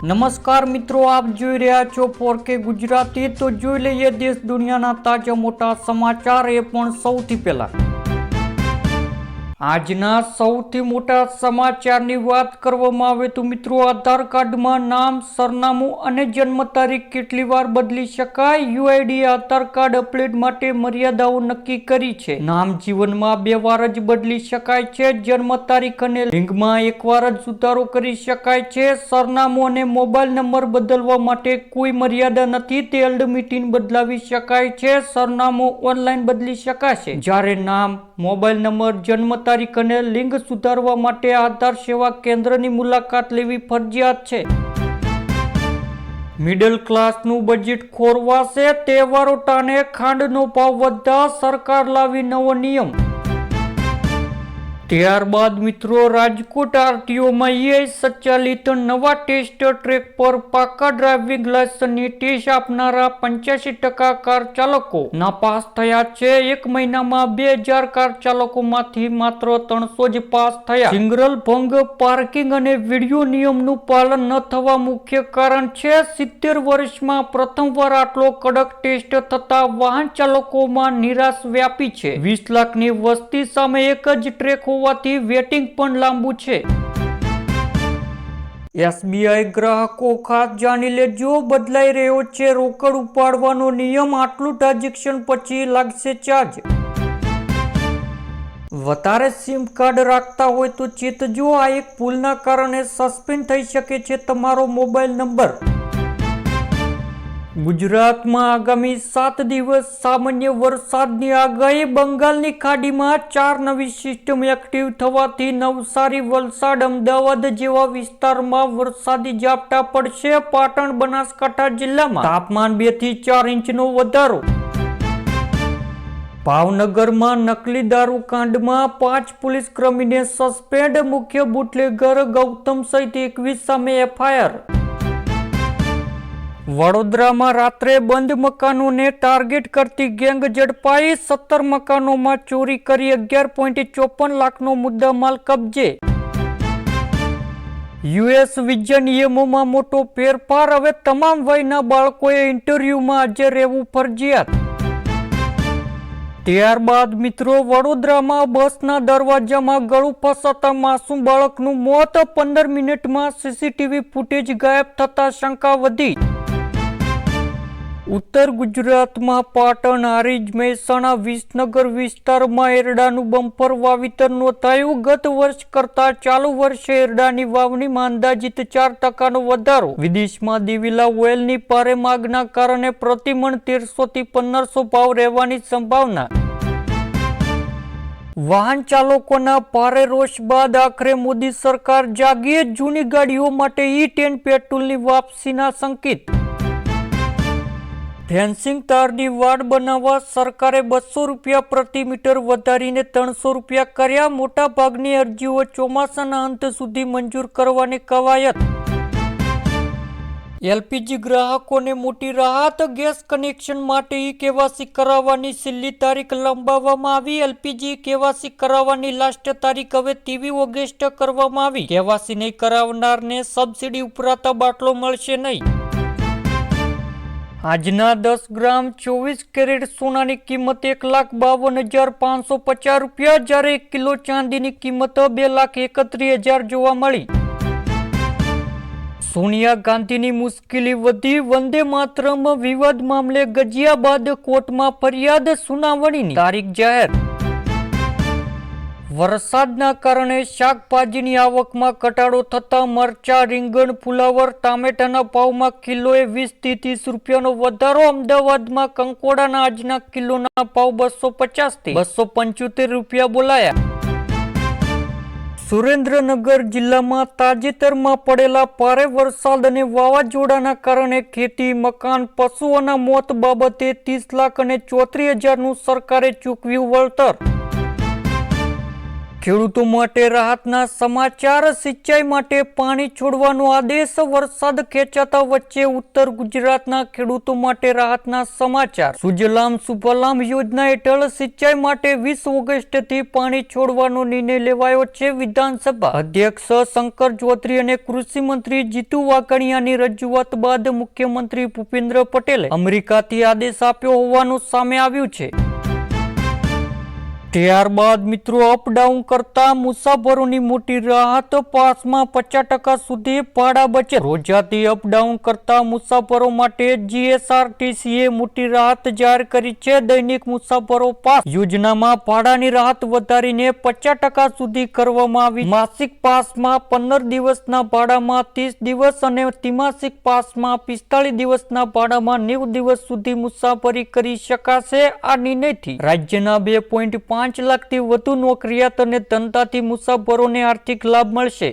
નમસ્કાર મિત્રો, આપ જોઈ રહ્યા છો 4K ગુજરાતી। તો જોઈ લઈએ દેશ દુનિયાના તાજા મોટા સમાચાર, એ પણ સૌથી પહેલા આજના સૌથી મોટા સમાચારની વાત કરવામાં આવે તો મિત્રો, આધાર કાર્ડમાં નામ, સરનામું અને જન્મ તારીખ કેટલી વાર બદલી શકાય? યુઆઈડીએ આધાર કાર્ડ અપડેટ માટે મર્યાદાઓ નક્કી કરી છે। નામ જીવનમાં 2 વાર જ બદલી શકાય છે, જન્મ તારીખ અને લિંગમાં 1 વાર જ સુધારો કરી શકાય છે। સરનામું અને મોબાઈલ નંબર બદલવા માટે કોઈ મર્યાદા નથી, તે અલ્ડમિટીન બદલાવી શકાય છે। સરનામું ઓનલાઈન બદલી શકાશે, જ્યારે નામ, મોબાઈલ નંબર, જન્મ તારીખ અને લિંગ સુધારવા માટે આધાર સેવા કેન્દ્રની મુલાકાત લેવી ફરજિયાત છે। મિડલ ક્લાસનું બજેટ ખોરવાશે, તહેવારો ટાણે ખાંડનો ભાવ વધતા સરકાર લાવી નવો નિયમ। ત્યારબાદ મિત્રો, રાજકોટ આરટીઓમાં એઆઈ સંચાલિત નવા ટેસ્ટ ટ્રેક પર પાકા ડ્રાઇવિંગ લાયસન્સની ટેસ્ટ આપનારા 85% કાર ચાલકો નાપાસ થયા છે। 1 મહિનામાં 2000 કાર ચાલકોમાંથી માત્ર 300 જ પાસ થયા। સિગ્નલ ભંગ, પાર્કિંગ અને વિડીયો નિયમનું પાલન ન થવા મુખ્ય કારણ છે। 70 વર્ષમાં પ્રથમવાર આટલો કડક ટેસ્ટ થતા વાહન ચાલકોમાં નિરાશ વ્યાપી છે। 20 લાખની વસ્તી સામે એક જ ટ્રેક હોવાથી વેટિંગ પણ લાંબુ છે। એસબીઆઈ ગ્રાહકો ખાસ જાણી લેજો, બદલાઈ રહ્યો છે રોકડ ઉપાડવાનો નિયમ। આટલું ટ્રાન્ઝેક્શન પછી લાગશે ચાર્જ। વધારે સિમ કાર્ડ રાખતા હોય તો ચેતજો, આ એક ભૂલના કારણે સસ્પેન્ડ થઈ શકે છે તમારો મોબાઈલ નંબર। ગુજરાતમાં આગામી 7 દિવસ સામાન્ય વરસાદની આગાહી। બંગાળની ખાડીમાં 4 નવી સિસ્ટમ એક્ટિવ થવાથી નવસારી, વલસાડ, અમદાવાદ જેવા વિસ્તારમાં વરસાદી ઝાપટા પડશે। પાટણ, બનાસકાંઠા જિલ્લામાં તાપમાન 2 થી 4 ઇંચનો વધારો। ભાવનગરમાં નકલી દારૂ કાંડમાં 5 પોલીસ કર્મીને સસ્પેન્ડ। મુખ્ય બુટલેગર ગૌતમ સહિત 21 સામે એફઆઈઆર। વડોદરામાં રાત્રે બંધ મકાનોને ટાર્ગેટ કરતી ગેંગ ઝડપાઈ। 17 મકાનોમાં ચોરી કરી 11.54 લાખનો મુદ્દામાલ કબજે। યુએસ વિઝા નિયમોમાં મોટો ફેરફાર, હવે તમામ વયના બાળકોએ ઇન્ટરવ્યુમાં હાજર રહેવું ફરજિયાત। ત્યારબાદ મિત્રો, વડોદરામાં બસના દરવાજામાં ગળું ફસાતા માસૂમ બાળકનું મોત। 15 મિનિટમાં સીસીટીવી ફૂટેજ ગાયબ થતા શંકા વધી। ઉત્તર ગુજરાતમાં પાટણ, હારીજ, મહેસાણા, વિસનગર વિસ્તારમાં એરડાનું બમ્પર વાવેતર નોંધાયું। ગત વર્ષ કરતાં ચાલુ વર્ષે એરડાની વાવણીમાં અંદાજિત 4% વધારો। વિદેશમાં દિવેલા ઓઇલની ભારે માંગના કારણે પ્રતિમણ 1300 થી 1500 ભાવ રહેવાની સંભાવના। વાહન ચાલકોના ભારે રોષ બાદ આખરે મોદી સરકાર જાગી। જૂની ગાડીઓ માટે E10 પેટ્રોલની વાપસીના સંકેત। ફેન્સિંગ તારની વાડ બનાવવા સરકારે 200 રૂપિયા પ્રતિ મીટર વધારીને 300 રૂપિયા કર્યા। મોટા ભાગની અરજીઓ ચોમાસાના અંત સુધી મંજૂર કરવાની કવાયત। એલપીજી ગ્રાહકોને મોટી રાહત, ગેસ કનેક્શન માટે કેવાયસી કરાવવાની છેલ્લી તારીખ લંબાવવામાં આવી। એલપીજી કેવાયસી કરાવવાની લાસ્ટ તારીખ હવે 23 ઓગસ્ટ કરવામાં આવી। કેવાયસી નહીં કરાવનારને સબસિડી ઉપરાંત બાટલો મળશે નહીં। આજના 10 ગ્રામ 24 કેરેટ સોનાની કિંમત 1,52,550 રૂપિયા, જ્યારે 1 કિલો ચાંદીની કિંમત 2,31,000 જોવા મળી। સોનિયા ગાંધીની મુશ્કેલી વધી, વંદે માતરમ વિવાદ મામલે ગજિયાબાદ કોર્ટમાં ફરિયાદ, સુનાવણીની તારીખ જાહેર। વરસાદના કારણે શાકભાજીની આવકમાં ઘટાડો થતા મરચા, રીંગણ, ફુલાવર, ટામેટાના ભાવમાં કિલોએ 20 થી 30 રૂપિયાનો વધારો। અમદાવાદમાં કંકોડાના આજના કિલોના ભાવ 250 થી 275 રૂપિયા બોલાયા। સુરેન્દ્રનગર જિલ્લામાં તાજેતરમાં પડેલા ભારે વરસાદ અને વાવાઝોડાના કારણે ખેતી, મકાન, પશુઓના મોત બાબતે 30 લાખ અને 34,000નું સરકારે ચૂકવ્યું વળતર। ખેડૂતો માટે રાહતના સમાચાર. સિંચાઈ માટે પાણી છોડવાનો આદેશ. વરસાદ ખેંચાતા વચ્ચે ઉત્તર ગુજરાતના ખેડૂતો માટે રાહતના સમાચાર. સુજલામ સુફલામ યોજના હેઠળ સિંચાઈ માટે 20 ઓગસ્ટથી પાણી છોડવાનો નિર્ણય લેવાયો છે. વિધાનસભા અધ્યક્ષ શંકર ચૌધરી અને કૃષિ મંત્રી જીતુ વાઘાણીયાની રજૂઆત બાદ મુખ્યમંત્રી ભૂપેન્દ્ર પટેલે અમેરિકાથી આદેશ આપ્યો હોવાનું સામે આવ્યું છે. ત્યારબાદ મિત્રો અપડાઉન કરતા મુસાફરોની મોટી રાહત. પાસમાં 50% સુધી ભાડા બચત. રોજાથી અપડાઉન કરતા મુસાફરો માટે જીએસઆરટીસીએ મોટી રાહત જાહેર કરી છે. દૈનિક મુસાફરો પાસ યોજનામાં ભાડાની રાહત વધારીને 50% સુધી કરવામાં આવી. માસિક પાસમાં 15 દિવસના ભાડામાં 30 દિવસ અને ત્રિમાસિક પાસમાં 45 દિવસના ભાડામાં 90 દિવસ સુધી મુસાફરી કરી શકાશે. આ નિર્ણયથી રાજ્યના 2.5 લાખથી વધુ નોકરિયાત અને ધંધાથી મુસાફરોને આર્થિક લાભ મળશે.